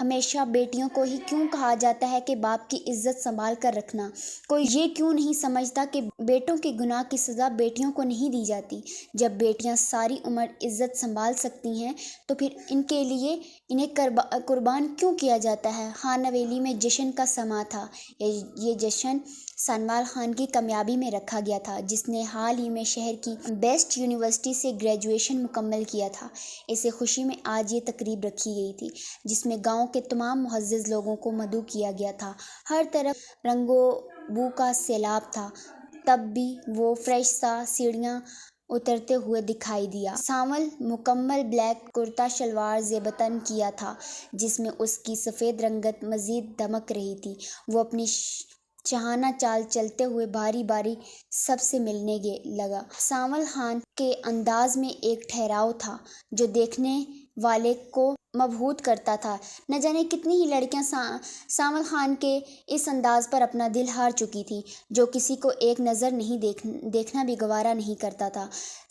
ہمیشہ بیٹیوں کو ہی کیوں کہا جاتا ہے کہ باپ کی عزت سنبھال کر رکھنا؟ کوئی یہ کیوں نہیں سمجھتا کہ بیٹوں کے گناہ کی سزا بیٹیوں کو نہیں دی جاتی؟ جب بیٹیاں ساری عمر عزت سنبھال سکتی ہیں تو پھر ان کے لیے انہیں قربان کیوں کیا جاتا ہے؟ خان نویلی میں جشن کا سماں تھا۔ یہ جشن سانول خان کی کامیابی میں رکھا گیا تھا، جس نے حال ہی میں شہر کی بیسٹ یونیورسٹی سے گریجویشن مکمل کیا تھا۔ اسے خوشی میں آج یہ تقریب رکھی گئی تھی، جس میں گاؤں کے تمام معزز لوگوں کو مدعو کیا گیا تھا۔ ہر طرف رنگ و بو کا سیلاب تھا، تب بھی وہ فریش سا سیڑھیاں اترتے ہوئے دکھائی دیا۔ سانول مکمل بلیک کرتا شلوار زیب تن کیا تھا، جس میں اس کی سفید رنگت مزید دمک رہی تھی۔ وہ اپنی شاہانہ چال چلتے ہوئے باری باری سب سے ملنے لگا۔ سانول خان کے انداز میں ایک ٹھہراؤ تھا جو دیکھنے والے کو مبہوت کرتا تھا۔ نہ جانے کتنی ہی لڑکیاں سانول خان کے اس انداز پر اپنا دل ہار چکی تھیں، جو کسی کو ایک نظر نہیں دیکھنا بھی گوارا نہیں کرتا تھا۔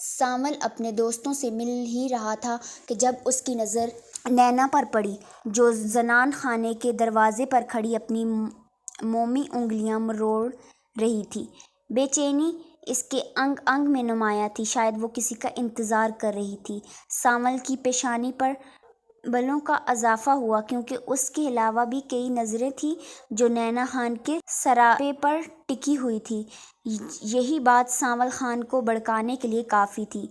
سانول اپنے دوستوں سے مل ہی رہا تھا کہ جب اس کی نظر نینا پر پڑی، جو زنان خانے کے دروازے پر کھڑی اپنی مومی انگلیاں مروڑ رہی تھی۔ بے چینی اس کے انگ انگ میں نمایاں تھی، شاید وہ کسی کا انتظار کر رہی تھی۔ سانول کی پیشانی پر بالوں کا اضافہ ہوا، کیونکہ اس کے علاوہ بھی کئی نظریں تھیں جو نینا خان کے سراپے پر ٹکی ہوئی تھیں۔ یہی بات سانول خان کو بھڑکانے کے لیے کافی تھی۔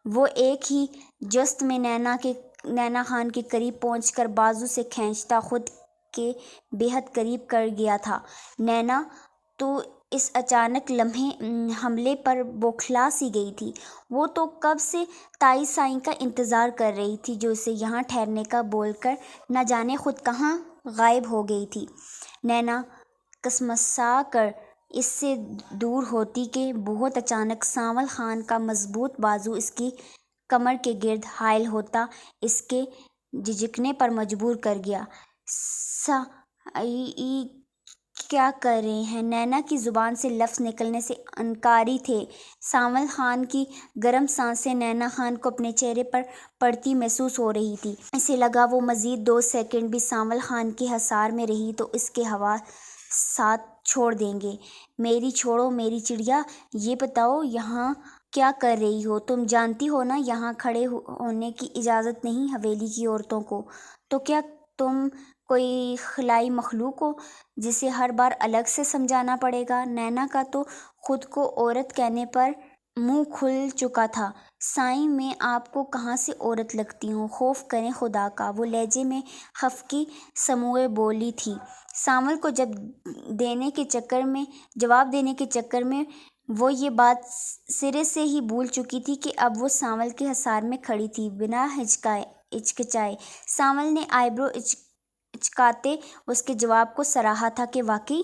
وہ ایک ہی جست میں نینا خان کے قریب پہنچ کر بازو سے کھینچتا خود کے بے حد قریب کر گیا تھا۔ نینا تو اس اچانک حملے پر بوکھلا سی گئی تھی۔ وہ تو کب سے تائی سائیں کا انتظار کر رہی تھی، جو اسے یہاں ٹھہرنے کا بول کر نہ جانے خود کہاں غائب ہو گئی تھی۔ نینا کسمسا کر اس سے دور ہوتی کہ بہت اچانک سانول خان کا مضبوط بازو اس کی کمر کے گرد حائل ہوتا اس کے جھجکنے پر مجبور کر گیا۔ کیا کر رہے ہیں؟ نینا کی زبان سے لفظ نکلنے سے انکاری تھے۔ سانول خان کی گرم سانسیں نینا خان کو اپنے چہرے پر پڑتی محسوس ہو رہی تھی۔ اسے لگا وہ مزید 2 سیکنڈ بھی سانول خان کے حصار میں رہی تو اس کے حواسات چھوڑ دیں گے۔ میری چھوڑو میری چڑیا، یہ بتاؤ یہاں کیا کر رہی ہو؟ تم جانتی ہو نا یہاں کھڑے ہونے کی اجازت نہیں حویلی کی عورتوں کو۔ تو کیا تم کوئی خلائی مخلوق ہو جسے ہر بار الگ سے سمجھانا پڑے گا؟ نینا کا تو خود کو عورت کہنے پر منہ کھل چکا تھا۔ سائیں میں آپ کو کہاں سے عورت لگتی ہوں؟ خوف کریں خدا کا، وہ لہجے میں خفگی سموئے بولی تھی۔ سانول کو جواب دینے کے چکر میں وہ یہ بات سرے سے ہی بھول چکی تھی کہ اب وہ سانول کے حصار میں کھڑی تھی۔ بنا ہچکچائے سانول نے آئیبرو اچکاتے اس کے جواب کو سراہا تھا کہ واقعی؟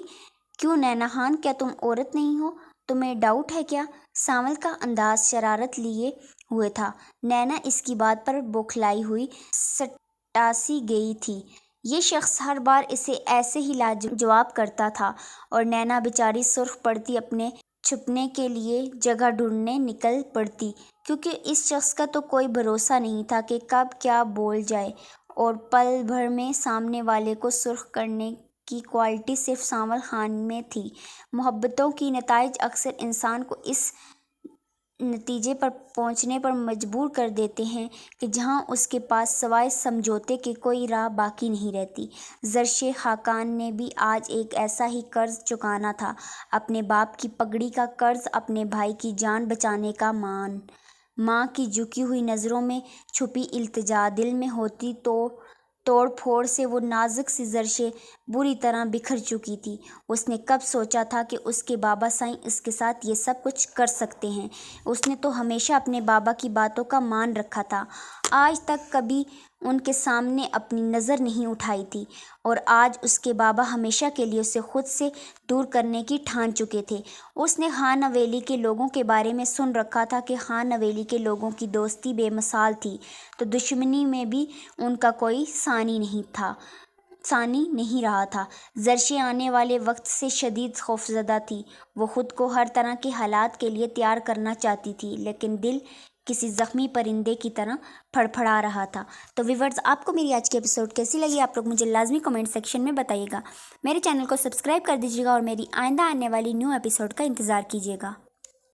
کیوں نینا خان، کیا تم عورت نہیں ہو؟ تمہیں ڈاؤٹ ہے کیا؟ سانول کا انداز شرارت لیے ہوئے تھا۔ نینا اس کی بات پر بوکھلائی ہوئی سٹاسی گئی تھی۔ یہ شخص ہر بار اسے ایسے ہی لاجواب کرتا تھا اور نینا بیچاری سرخ پڑتی اپنے چھپنے کے لیے جگہ ڈھونڈنے نکل پڑتی، کیونکہ اس شخص کا تو کوئی بھروسہ نہیں تھا کہ کب کیا بول جائے، اور پل بھر میں سامنے والے کو سرخ کرنے کی کوالٹی صرف سانول خان میں تھی۔ محبتوں کے نتائج اکثر انسان کو اس نتیجے پر پہنچنے پر مجبور کر دیتے ہیں کہ جہاں اس کے پاس سوائے سمجھوتے کے کوئی راہ باقی نہیں رہتی۔ زرشے خاقان نے بھی آج ایک ایسا ہی قرض چکانا تھا، اپنے باپ کی پگڑی کا قرض، اپنے بھائی کی جان بچانے کا۔ ماں کی جھکی ہوئی نظروں میں چھپی التجا دل میں ہوتی توڑ پھوڑ سے وہ نازک سی زرشے بری طرح بکھر چکی تھی۔ اس نے کب سوچا تھا کہ اس کے بابا سائیں اس کے ساتھ یہ سب کچھ کر سکتے ہیں؟ اس نے تو ہمیشہ اپنے بابا کی باتوں کا مان رکھا تھا، آج تک کبھی ان کے سامنے اپنی نظر نہیں اٹھائی تھی، اور آج اس کے بابا ہمیشہ کے لیے اسے خود سے دور کرنے کی ٹھان چکے تھے۔ اس نے خان نویلی کے لوگوں کے بارے میں سن رکھا تھا کہ خان نویلی کے لوگوں کی دوستی بے مثال تھی، تو دشمنی میں بھی ان کا کوئی ثانی نہیں رہا تھا۔ زرشے آنے والے وقت سے شدید خوفزدہ تھی۔ وہ خود کو ہر طرح کے حالات کے لیے تیار کرنا چاہتی تھی، لیکن دل کسی زخمی پرندے کی طرح پھڑپھڑا رہا تھا۔ تو ویورز، آپ کو میری آج کی ایپیسوڈ کیسی لگی؟ آپ لوگ مجھے لازمی کمنٹ سیکشن میں بتائیے گا۔ میرے چینل کو سبسکرائب کر دیجیے گا اور میری آئندہ آنے والی نیو ایپیسوڈ کا انتظار کیجیے گا۔